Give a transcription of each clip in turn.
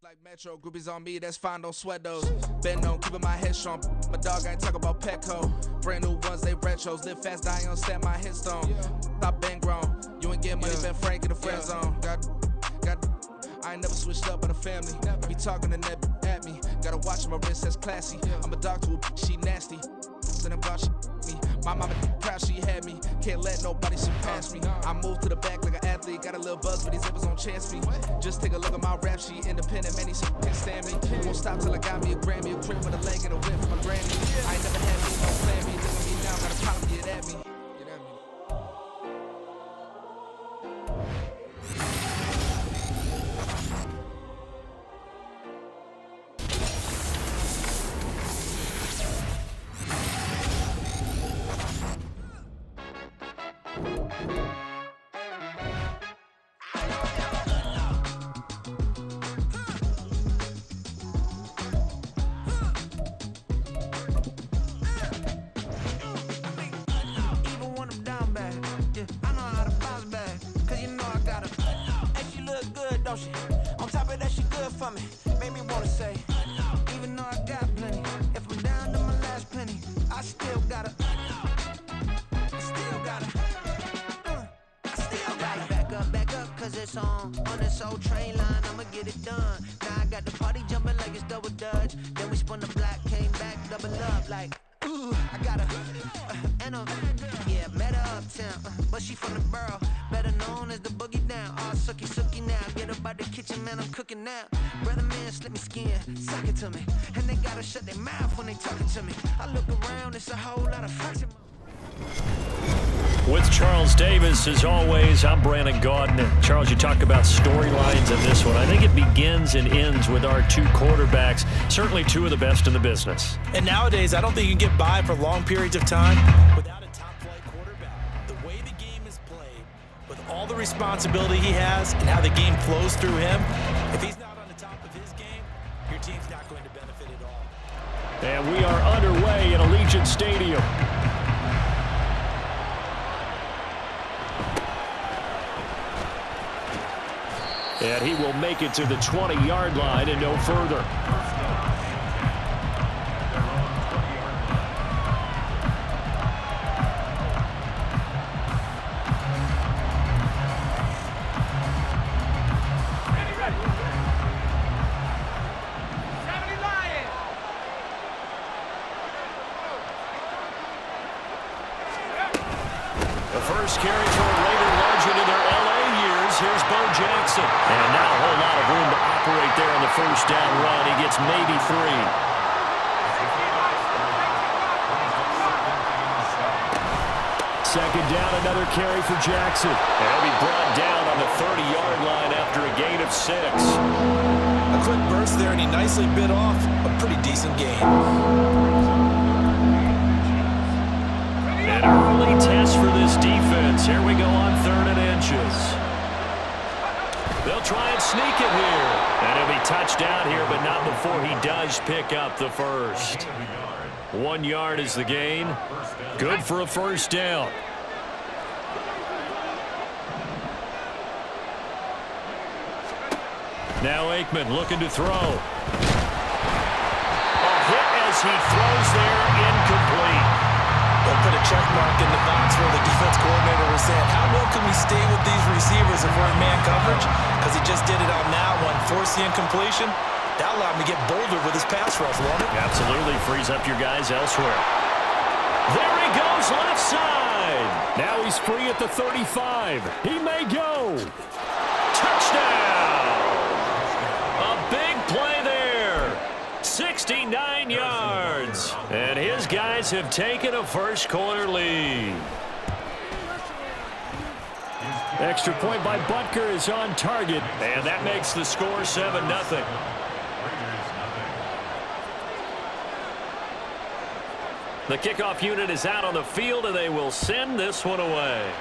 Like Metro, groupies on me, that's fine, don't sweat those. Been on, keeping my head strong. My dog ain't talk about Petco. Brand new ones, they retros. Live fast, die on set, my headstone. Stop been grown. You ain't getting money, been Frank in the friend zone. I ain't never switched up on the family. Be talking to net at me. Gotta watch my wrist, that's classy. I'm a dog to a she nasty. And I'm glad she me. My mama proud she had me. Can't let nobody see past me. I move to the back like an athlete. Got a little buzz, but these zippers don't chance me. Just take a look at my rap sheet. Independent, man, these can't stand me. Won't stop till I got me a Grammy. A crib with a leg and a whip for my granny. I ain't never had me, no plan me. Look at me now, got a problem, get at me. On top of that, she good for me. Made me wanna say, even though I got plenty, if I'm down to my last penny, I still gotta back up, cause it's on this old train line, I'ma get it done. Now I got the party jumping like it's double dutch. Then we spun the block, came back, double up like, ooh, I got met her uptown, but she from the borough, better known as the boogie down. All sookie now, get up out the kitchen, man, I'm cooking now. Brother man, slip me skin, suck it to me, and they gotta shut their mouth when they talking to me. I look around, it's a whole lot of facts in my... With Charles Davis, as always, I'm Brandon Gaudin. Charles, you talk about storylines in this one. I think it begins and ends with our two quarterbacks, certainly two of the best in the business. And nowadays, I don't think you can get by for long periods of time without a top-flight quarterback. The way the game is played, with all the responsibility he has and how the game flows through him, if he's not on the top of his game, your team's not going to benefit at all. And we are underway at Allegiant Stadium. And he will make it to the 20-yard line and no further. The first carry for a Raider legend in their LA years. Here's Bo Jackson. And not a whole lot of room to operate there on the first down run. He gets maybe 3. Second down, another carry for Jackson. And he'll be brought down on the 30-yard line after a gain of 6. A quick burst there, and he nicely bit off a pretty decent gain. An early test for this defense. Here we go on 3rd and inches. They'll try and sneak it here. And he'll be touched down here, but not before he does pick up the first. 1 yard is the gain. Good for a first down. Now Aikman looking to throw. A hit as he throws there, incomplete. They'll put a check mark in the box where the defense coordinator was saying, how well can we stay with these receivers if we're in man coverage? Because he just did it on that one, forced the incompletion. That allowed him to get bolder with his pass rush, won't it? Absolutely, frees up your guys elsewhere. There he goes, left side. Now he's free at the 35. He may go. Touchdown! A big play there. 69 yards. And his guys have taken a first-quarter lead. Extra point by Butker is on target. And that makes the score 7-0. The kickoff unit is out on the field, and they will send this one away.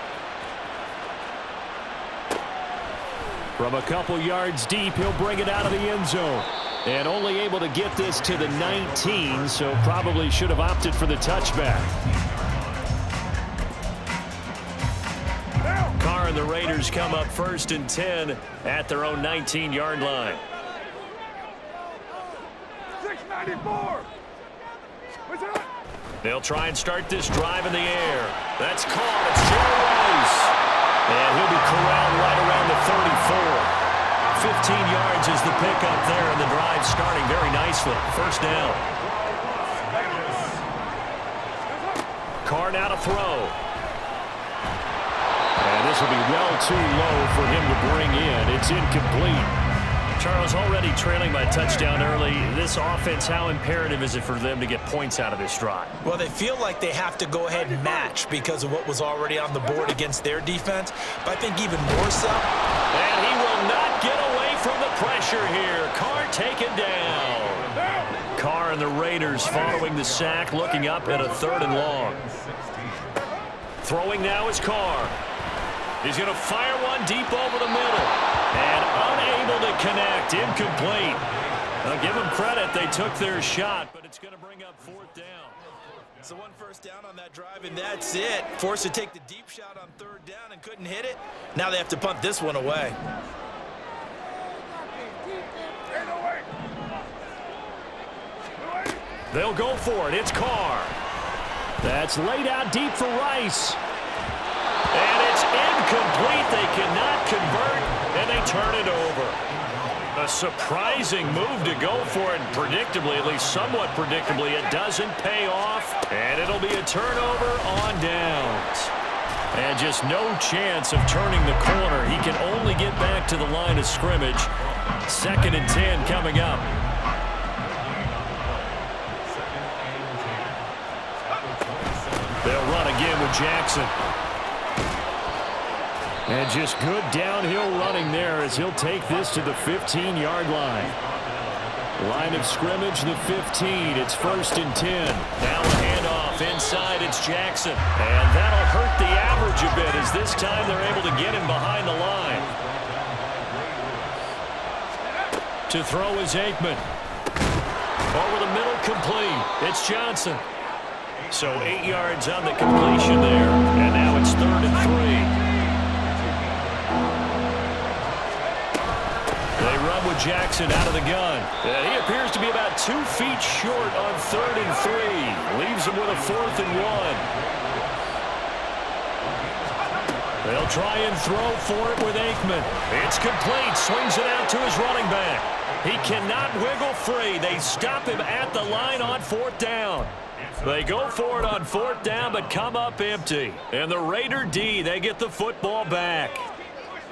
From a couple yards deep, he'll bring it out of the end zone. And only able to get this to the 19, so probably should have opted for the touchback. Carr and the Raiders come up 1st and 10 at their own 19-yard line. They'll try and start this drive in the air. That's caught. It's Jerry Rice. And he'll be corralled right around the 34. 15 yards is the pickup there, and the drive starting very nicely. First down. Carr now to throw. And this will be well too low for him to bring in. It's incomplete. Charles, already trailing by a touchdown early. This offense, how imperative is it for them to get points out of this drive? Well, they feel like they have to go ahead and match because of what was already on the board against their defense. But I think even more so. And he will not get away from the pressure here. Carr taken down. Carr and the Raiders following the sack, looking up at a 3rd and long. Throwing now is Carr. He's going to fire one deep over the middle. And unable to connect. Incomplete. I'll give them credit. They took their shot, but it's going to bring up 4th down. So 1 first down on that drive, and that's it. Forced to take the deep shot on 3rd down and couldn't hit it. Now they have to punt this one away. They'll go for it. It's Carr. That's laid out deep for Rice. And it's incomplete. They cannot convert, and they turn it over. A surprising move to go for it. Predictably, at least somewhat predictably, it doesn't pay off, and it'll be a turnover on downs. And just no chance of turning the corner. He can only get back to the line of scrimmage. 2nd and 10 coming up. They'll run again with Jackson. And just good downhill running there as he'll take this to the 15-yard line. Line of scrimmage, the 15. It's 1st and 10. Now a handoff inside. It's Jackson. And that'll hurt the average a bit as this time they're able to get him behind the line. To throw is Aikman. Over the middle, complete. It's Johnson. So 8 yards on the completion there. And now it's 3rd and 3. They run with Jackson out of the gun. He appears to be about 2 feet short on 3rd and 3. Leaves him with a 4th and 1. They'll try and throw for it with Aikman. It's complete. Swings it out to his running back. He cannot wiggle free. They stop him at the line on 4th down. They go for it on 4th down, but come up empty. And the Raider D, they get the football back.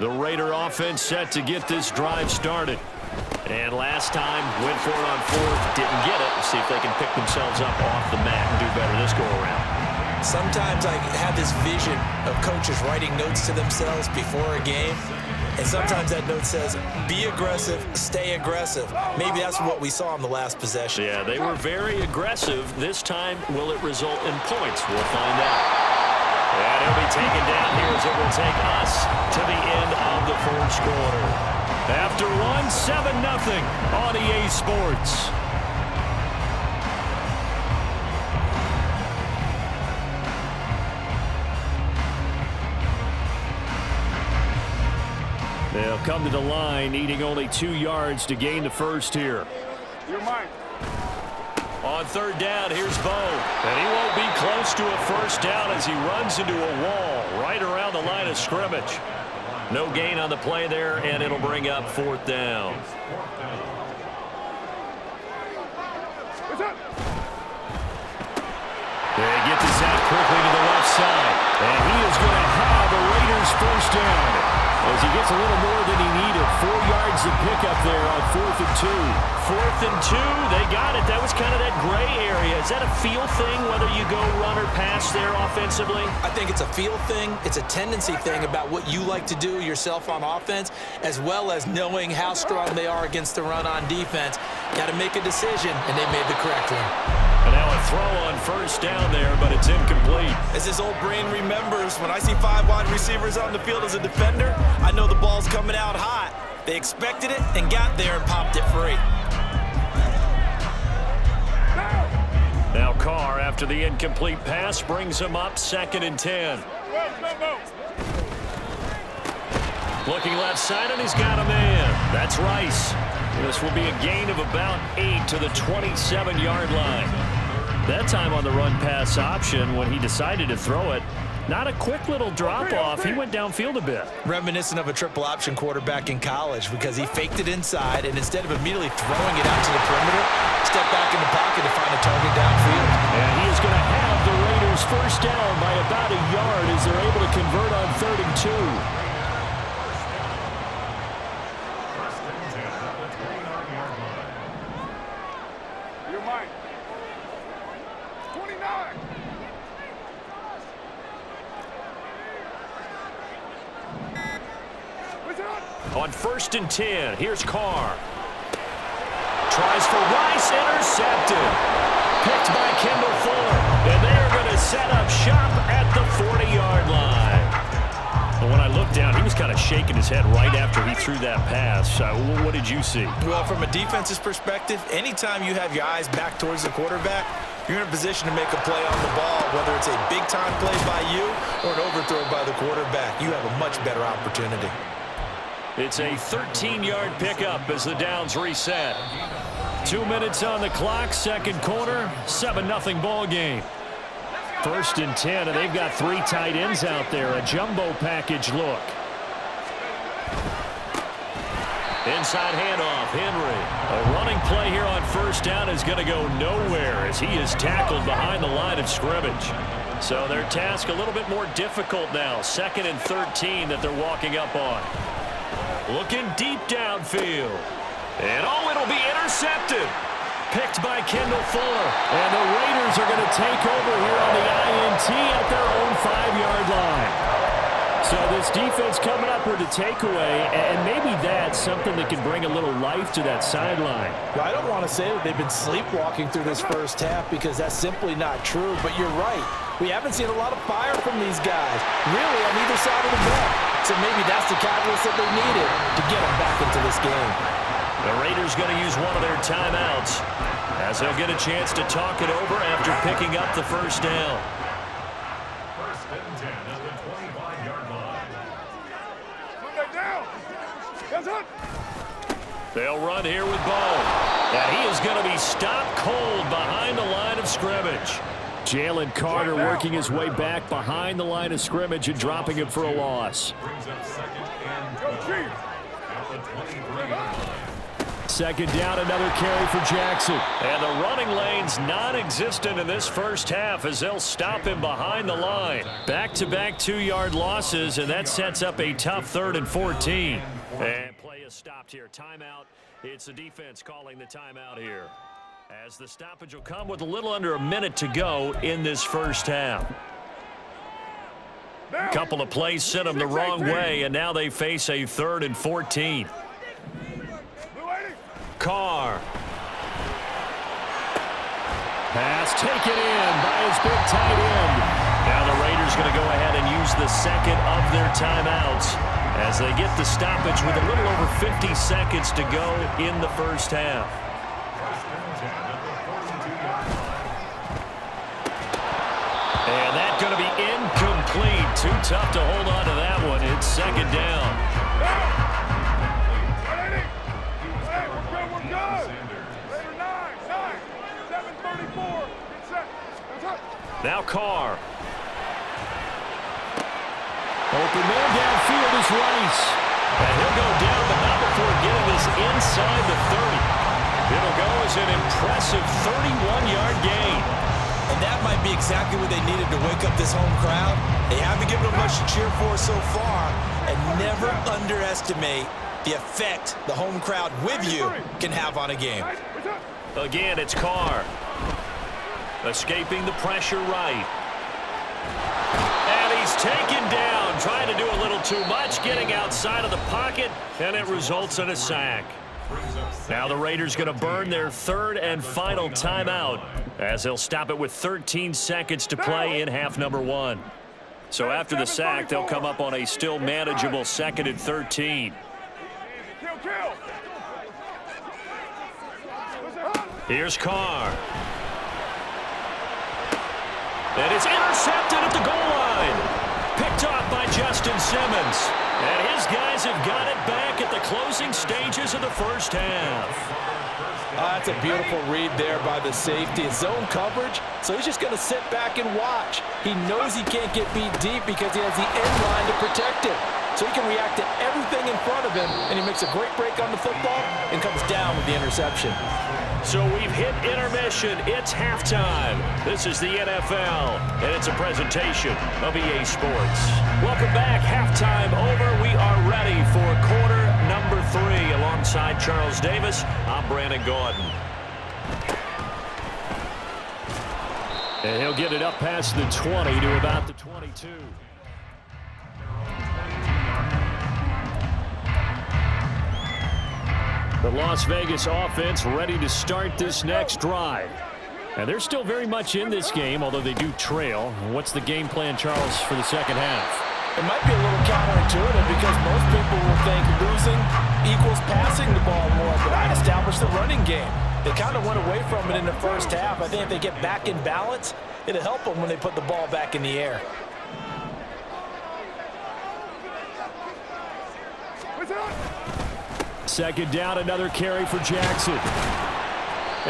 The Raider offense set to get this drive started. And last time, went for it on 4th, didn't get it. See if they can pick themselves up off the mat and do better this go-around. Sometimes I have this vision of coaches writing notes to themselves before a game. And sometimes that note says, be aggressive, stay aggressive. Maybe that's what we saw in the last possession. Yeah, they were very aggressive. This time, will it result in points? We'll find out. And he'll be taken down here as it will take us to the end of the 1st quarter. After 1, 7-0 on EA Sports. They'll come to the line, needing only 2 yards to gain the first here. You're mine. On 3rd down, here's Bo. And he won't be close to a first down as he runs into a wall right around the line of scrimmage. No gain on the play there, and it'll bring up 4th down. They get this out quickly to the left side. And he is going to have a Raiders first down. As he gets a little more than he needed. 4 yards of pickup there on 4th and 2. 4th and 2, they got it. That was kind of that gray area. Is that a feel thing, whether you go run or pass there offensively? I think it's a feel thing. It's a tendency thing about what you like to do yourself on offense, as well as knowing how strong they are against the run on defense. Got to make a decision, and they made the correct one. And now a throw on first down there, but it's incomplete. As his old brain remembers, when I see 5 wide receivers on the field as a defender, I know the ball's coming out hot. They expected it and got there and popped it free. Now Carr, after the incomplete pass, brings him up 2nd and 10. Looking left side, and he's got a man. That's Rice. This will be a gain of about 8 to the 27-yard line. That time on the run-pass option when he decided to throw it. Not a quick little drop-off. He went downfield a bit. Reminiscent of a triple-option quarterback in college because he faked it inside, and instead of immediately throwing it out to the perimeter, stepped back in the pocket to find a target downfield. And he is going to have the Raiders first down by about a yard as they're able to convert on 3rd and 2. On 1st and 10, here's Carr. Tries for Rice, intercepted. Picked by Kendall Fuller. And they're going to set up shop at the 40-yard line. But when I looked down, he was kind of shaking his head right after he threw that pass. What did you see? Well, from a defense's perspective, anytime you have your eyes back towards the quarterback, you're in a position to make a play on the ball, whether it's a big-time play by you or an overthrow by the quarterback. You have a much better opportunity. It's a 13-yard pickup as the downs reset. 2 minutes on the clock, second quarter, 7-0 ball game. 1st and 10, and they've got 3 tight ends out there. A jumbo package look. Inside handoff, Henry. A running play here on 1st down is going to go nowhere as he is tackled behind the line of scrimmage. So their task a little bit more difficult now. 2nd and 13 that they're walking up on. Looking deep downfield. And it'll be intercepted. Picked by Kendall Fuller. And the Raiders are going to take over here on the INT at their own 5-yard line. So this defense coming up with a takeaway, and maybe that's something that can bring a little life to that sideline. Well, I don't want to say that they've been sleepwalking through this first half because that's simply not true, but you're right. We haven't seen a lot of fire from these guys, really, on either side of the ball. So maybe that's the catalyst that they needed to get them back into this game. The Raiders going to use one of their timeouts as they'll get a chance to talk it over after picking up the first down. 1st and 10 at the 25-yard line. Put that down. That's it. They'll run here with Bone. And he is going to be stopped cold behind the line of scrimmage. Jalen Carter working his way back behind the line of scrimmage and dropping him for a loss. Brings up 2nd and 12 at the 23-yard line. 2nd down, another carry for Jackson. And the running lane's non-existent in this first half as they'll stop him behind the line. Back-to-back 2-yard losses, and that sets up a tough 3rd and 14. And play is stopped here. Timeout. It's the defense calling the timeout here, as the stoppage will come with a little under a minute to go in this first half. A couple of plays sent them the wrong way, and now they face a 3rd and 14. Carr. Pass taken in by his big tight end. Now the Raiders going to go ahead and use the second of their timeouts as they get the stoppage with a little over 50 seconds to go in the first half. And that's going to be incomplete. Too tough to hold on to that one. It's 2nd down. Now Carr. Open man downfield is Rice. And he'll go down, but not before getting this inside the 30. It'll go as an impressive 31-yard gain. And that might be exactly what they needed to wake up this home crowd. They haven't given them much to cheer for so far, and never underestimate the effect the home crowd with you can have on a game. Again, it's Carr. Escaping the pressure right. And he's taken down, trying to do a little too much, getting outside of the pocket, and it results in a sack. Now the Raiders going to burn their 3rd and final timeout as they'll stop it with 13 seconds to play in half number 1. So after the sack, they'll come up on a still manageable 2nd and 13. Here's Carr. And it's intercepted at the goal line. Picked off by Justin Simmons. And his guys Raiders have got it back at the closing stages of the first half. That's a beautiful read there by the safety. It's zone coverage, so he's just going to sit back and watch. He knows he can't get beat deep because he has the end line to protect him. So he can react to everything in front of him, and he makes a great break on the football and comes down with the interception. So we've hit intermission. It's halftime. This is the NFL, and it's a presentation of EA Sports. Welcome back. Halftime over. We are ready for quarter number 3. Alongside Charles Davis, I'm Brandon Gaudin. And he'll get it up past the 20 to about the 22. The Las Vegas offense ready to start this next drive. And they're still very much in this game, although they do trail. What's the game plan, Charles, for the second half? It might be a little counterintuitive because most people will think losing equals passing the ball more, but I'd establish the running game. They kind of went away from it in the first half. I think if they get back in balance, it'll help them when they put the ball back in the air. Second down, another carry for Jackson.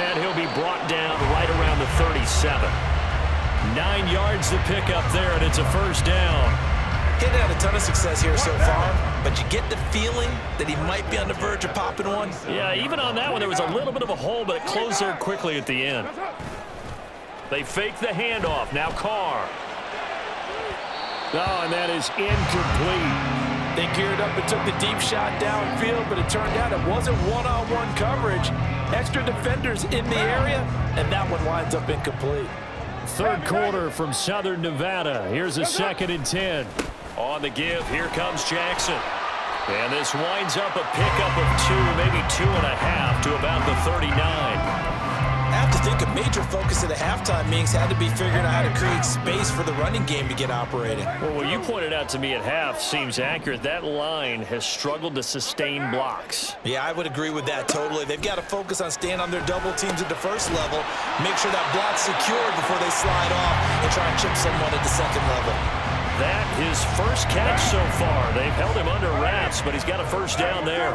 And he'll be brought down right around the 37. 9 yards to pick up there, and it's a first down. He hadn't had a ton of success here so far, but you get the feeling that he might be on the verge of popping one. Yeah, even on that one, there was a little bit of a hole, but it closed there quickly at the end. They fake the handoff. Now Carr. Oh, and that is incomplete. They geared up and took the deep shot downfield, but it turned out it wasn't one-on-one coverage. Extra defenders in the area, and that one winds up incomplete. Third quarter from Southern Nevada. Here's a 2nd and 10. On the give, here comes Jackson. And this winds up a pickup of 2, maybe 2.5 to about the 39. I have to think a major focus of the halftime meetings had to be figuring out how to create space for the running game to get operating. Well, what you pointed out to me at half seems accurate. That line has struggled to sustain blocks. Yeah, I would agree with that totally. They've got to focus on staying on their double teams at the first level, make sure that block's secured before they slide off and try and chip someone at the second level. That his first catch so far. They've held him under wraps, but he's got a first down there.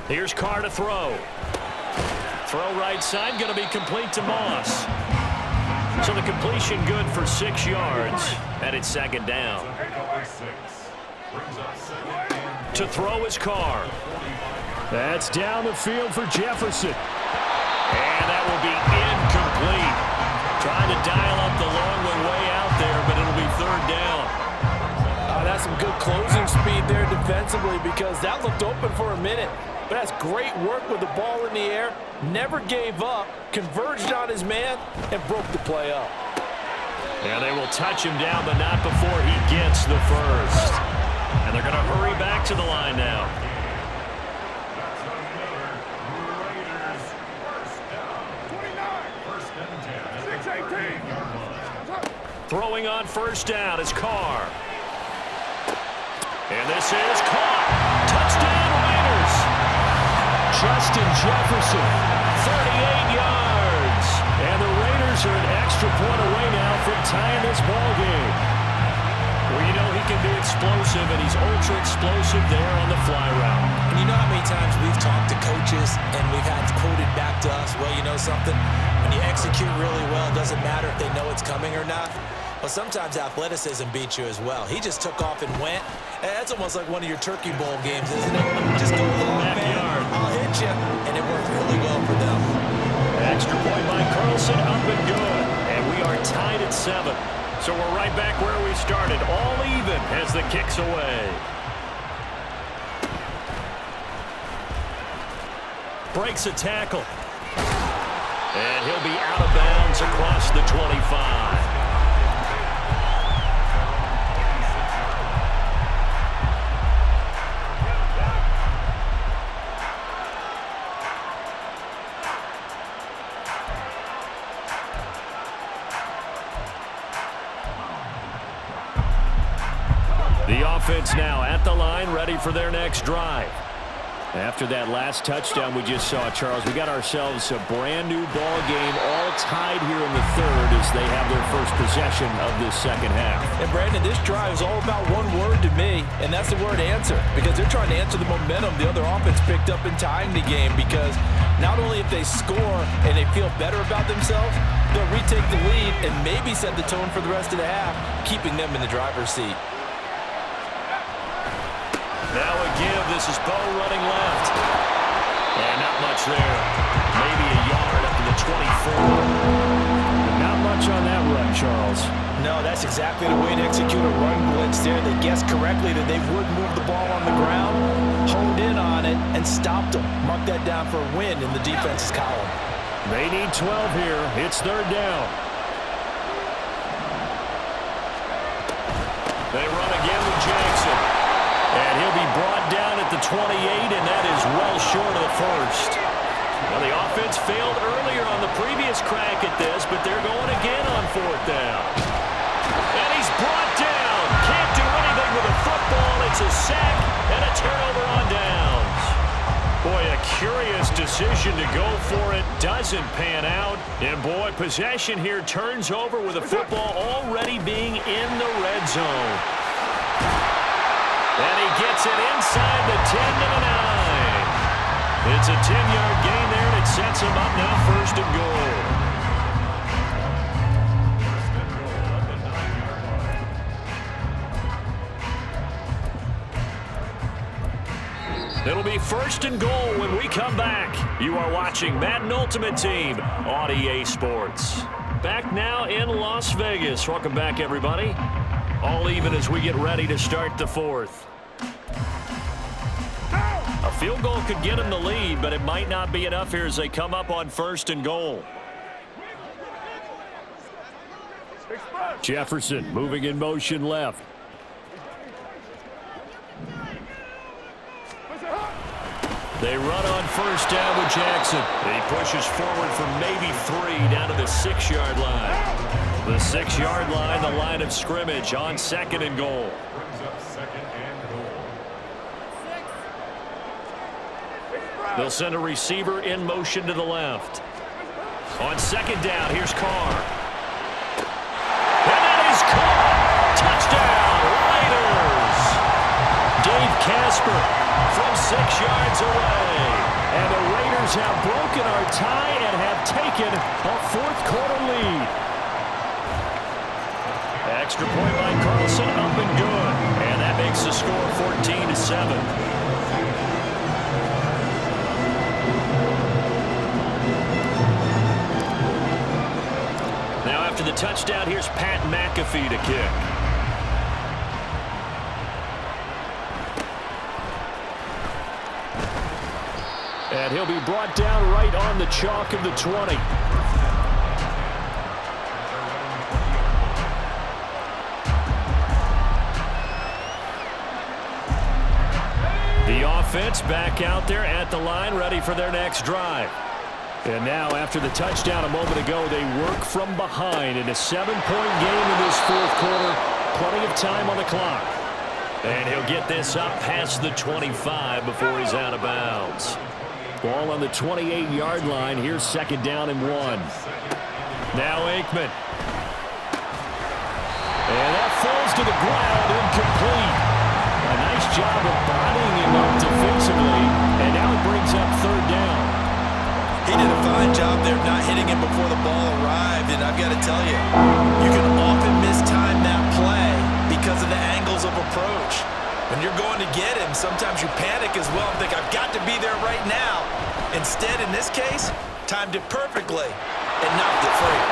Here's Carr to throw. Throw right side, going to be complete to Moss. So the completion good for 6 yards, and it's 2nd down. To throw is Carr. That's down the field for Jefferson. And that will be incomplete. Trying to dial up the long one way out there, but it'll be 3rd down. That's some good closing speed there defensively because that looked open for a minute. But that's great work with the ball in the air. Never gave up, converged on his man, and broke the play up. Yeah, they will touch him down, but not before he gets the first. And they're going to hurry back to the line now. Throwing on first down is Carr. And this is caught. Touchdown Raiders. Justin Jefferson, 38 yards. And the Raiders are an extra point away now from tying this ball game. Well, you know he can be explosive, and he's ultra explosive there on the fly route. And you know how many times we've talked to coaches and we've had quoted back to us, well, you know something? When you execute really well, it doesn't matter if they know it's coming or not. Well, sometimes athleticism beats you as well. He just took off and went. That's almost like one of your Turkey Bowl games, isn't it? Just go long, man. I'll hit you. And it worked really well for them. Extra point by Carlson, up and good. And we are tied at 7. So we're right back where we started. All even as the kick's away. Breaks a tackle. And he'll be out of bounds across the 25. The offense now at the line, ready for their next drive. After that last touchdown we just saw, Charles, we got ourselves a brand new ball game, all tied here in the third as they have their first possession of this second half. And Brandon, this drive is all about one word to me, and that's the word answer, because they're trying to answer the momentum the other offense picked up in tying the game, because not only if they score and they feel better about themselves, they'll retake the lead and maybe set the tone for the rest of the half, keeping them in the driver's seat. Now a give. This is Bo running left. And not much there. Maybe a yard up to the 24. Not much on that run, Charles. No, that's exactly the way to execute a run blitz there. They guessed correctly that they would move the ball on the ground, honed in on it, and stopped them. Mark that down for a win in the defense's column. They need 12 here. It's third down. They run again with Jackson. And he'll be brought down at the 28, and that is well short of the first. Well, the offense failed earlier on the previous crack at this, but they're going again on fourth down. And he's brought down. Can't do anything with a football. It's a sack and a turnover on downs. Boy, a curious decision to go for it. Doesn't pan out. And, boy, possession here turns over with the football already being in the red zone. And he gets it inside the 10 to the 9. It's a 10-yard gain there, and it sets him up now first and goal. It'll be first and goal when we come back. You are watching Madden Ultimate Team on EA Sports. Back now in Las Vegas. Welcome back, everybody. All even as we get ready to start the fourth. A field goal could get them the lead, but it might not be enough here as they come up on first and goal. Jefferson moving in motion left. They run on first down with Jackson. He pushes forward for maybe 3 down to the 6-yard line. The 6-yard line, the line of scrimmage on second and goal. They'll send a receiver in motion to the left. On second down, here's Carr. And that is caught. Touchdown, Raiders. Dave Casper from 6 yards away. And the Raiders have broken our tie and have taken a fourth-quarter lead. Extra point by Carlson, up and good. And that makes the score 14-7. Now after the touchdown, here's Pat McAfee to kick. And he'll be brought down right on the chalk of the 20. The offense back out there at the line, ready for their next drive. And now, after the touchdown a moment ago, they work from behind in a 7-point game in this fourth quarter. Plenty of time on the clock. And he'll get this up past the 25 before he's out of bounds. Ball on the 28-yard line. Here's second down and 1. Now Aikman. And that falls to the ground, incomplete. A nice job of bodying him up defensively. And now it brings up third down. He did a fine job there of not hitting him before the ball arrived, and I've got to tell you, you can often mistime that play because of the angles of approach. When you're going to get him, sometimes you panic as well and think, I've got to be there right now. Instead, in this case, timed it perfectly and knocked it free.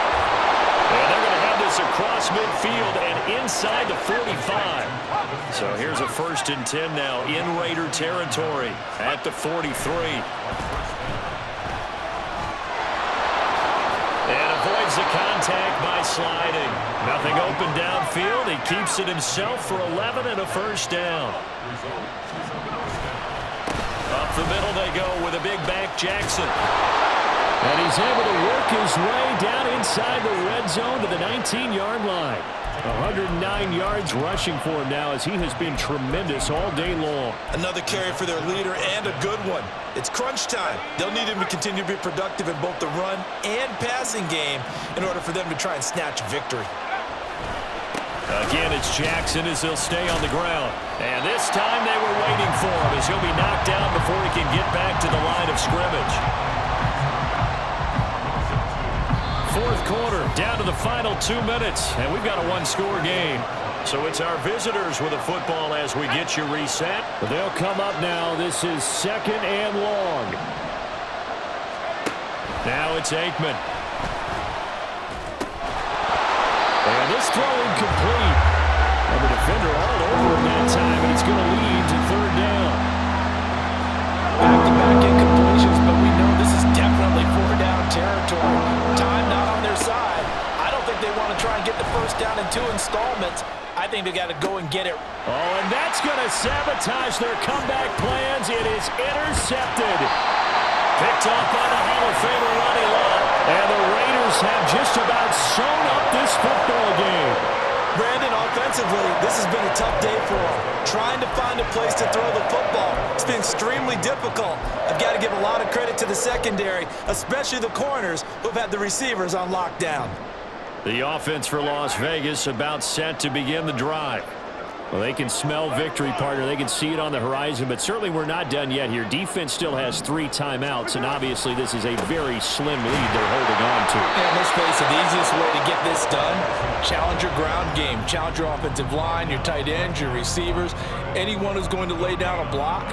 And they're going to have this across midfield and inside the 45. So here's a 1st and 10 now in Raider territory at the 43. And avoids the contact by sliding. Nothing open downfield. He keeps it himself for 11 and a first down. Up the middle they go with a big back Jackson. And he's able to work his way down inside the red zone to the 19-yard line. 109 yards rushing for him now as he has been tremendous all day long. Another carry for their leader and a good one. It's crunch time. They'll need him to continue to be productive in both the run and passing game in order for them to try and snatch victory. Again, it's Jackson as he'll stay on the ground. And this time they were waiting for him as he'll be knocked down before he can get back to the line of scrimmage. Fourth quarter, down to the final 2 minutes, and we've got a one-score game. So it's our visitors with the football as we get you reset. They'll come up now. This is 2nd and long. Now it's Aikman. And this throw incomplete. And the defender all over him that time, and it's going to lead to 3rd down. Back-to-back incompletions, but we know this is definitely 4th-down territory. Time not on their side. I don't think they want to try and get the first down in 2 installments. I think they got to go and get it. Oh, and that's going to sabotage their comeback plans. It is intercepted. Picked off by the Hall of Famer Ronnie Lott. And the Raiders have just about sewn up this football game. Brandon, offensively, this has been a tough day for them. Trying to find a place to throw the football. It's been extremely difficult. I've got to give a lot of credit to the secondary, especially the corners who've had the receivers on lockdown. The offense for Las Vegas about set to begin the drive. Well, they can smell victory, partner. They can see it on the horizon, but certainly we're not done yet here. Defense still has 3 timeouts, and obviously this is a very slim lead they're holding on to. And let's face it, the easiest way to get this done, challenge your ground game. Challenge your offensive line, your tight ends, your receivers, anyone who's going to lay down a block.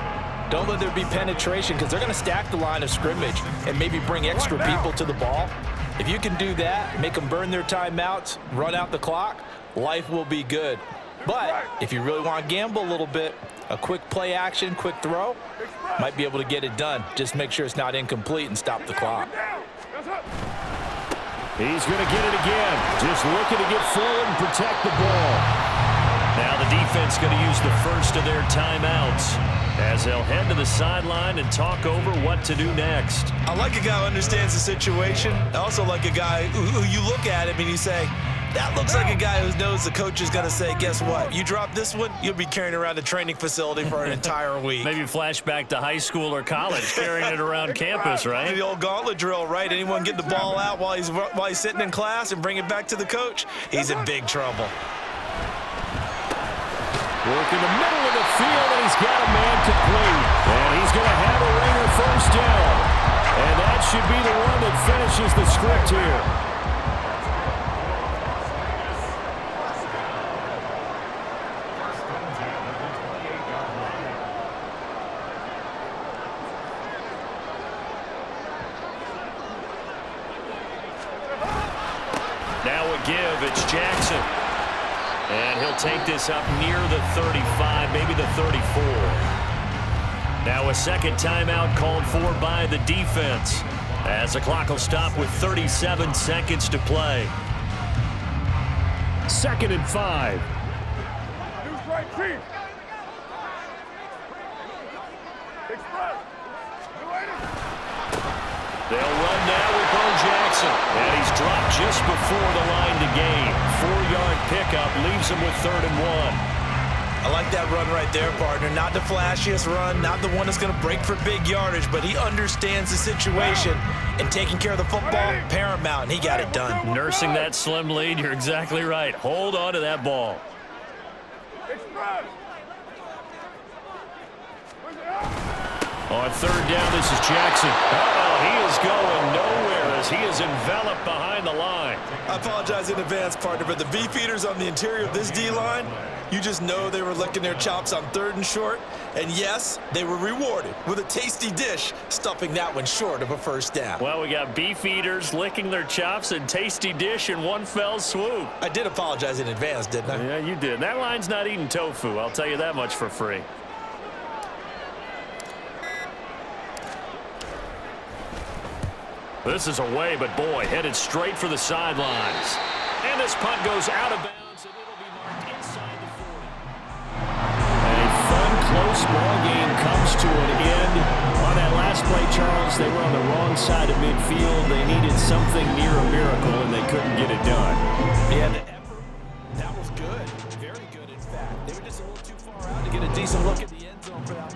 Don't let there be penetration because they're going to stack the line of scrimmage and maybe bring extra people to the ball. If you can do that, make them burn their timeouts, run out the clock, life will be good. But if you really want to gamble a little bit, a quick play action, quick throw, might be able to get it done. Just make sure it's not incomplete and stop the clock. He's going to get it again. Just looking to get forward and protect the ball. Now the defense going to use the first of their timeouts as they'll head to the sideline and talk over what to do next. I like a guy who understands the situation. I also like a guy who you look at him and you say, that looks like a guy who knows the coach is going to say, guess what? You drop this one, you'll be carrying around a training facility for an entire week. Maybe flashback to high school or college, carrying it around campus, right? The old gauntlet drill, right? Anyone get the ball out while he's sitting in class and bring it back to the coach? He's in big trouble. Work in the middle of the field, and he's got a man complete. And he's going to have a ringer first down. And that should be the one that finishes the script here. Now a give, it's Jackson. And he'll take this up near the 35, maybe the 34. Now a second timeout called for by the defense as the clock will stop with 37 seconds to play. 2nd and 5. They'll run now with Bo Jackson. And he's dropped just before the line to gain. 4-yard pickup leaves him with 3rd and 1. I like that run right there, partner. Not the flashiest run, not the one that's going to break for big yardage, but he understands the situation, and taking care of the football, paramount, and he got it done. Nursing that slim lead, you're exactly right. Hold on to that ball. On 3rd down, this is Jackson. He is going nowhere as he is enveloped behind the line. I apologize in advance, partner, but the beefeaters on the interior of this D-line, you just know they were licking their chops on 3rd and short. And yes, they were rewarded with a tasty dish, stuffing that one short of a first down. Well, we got beefeaters licking their chops and tasty dish in one fell swoop. I did apologize in advance, didn't I? Yeah, you did. That line's not eating tofu, I'll tell you that much for free. This is away, but boy, headed straight for the sidelines. And this punt goes out of bounds, and it'll be marked inside the 40. A fun, close ball game comes to an end on that last last play, Charles, they were on the wrong side of midfield. They needed something near a miracle, and they couldn't get it done. Yeah, the effort, that was good. Very good, in fact. They were just a little too far out to get a decent look at the end zone for that.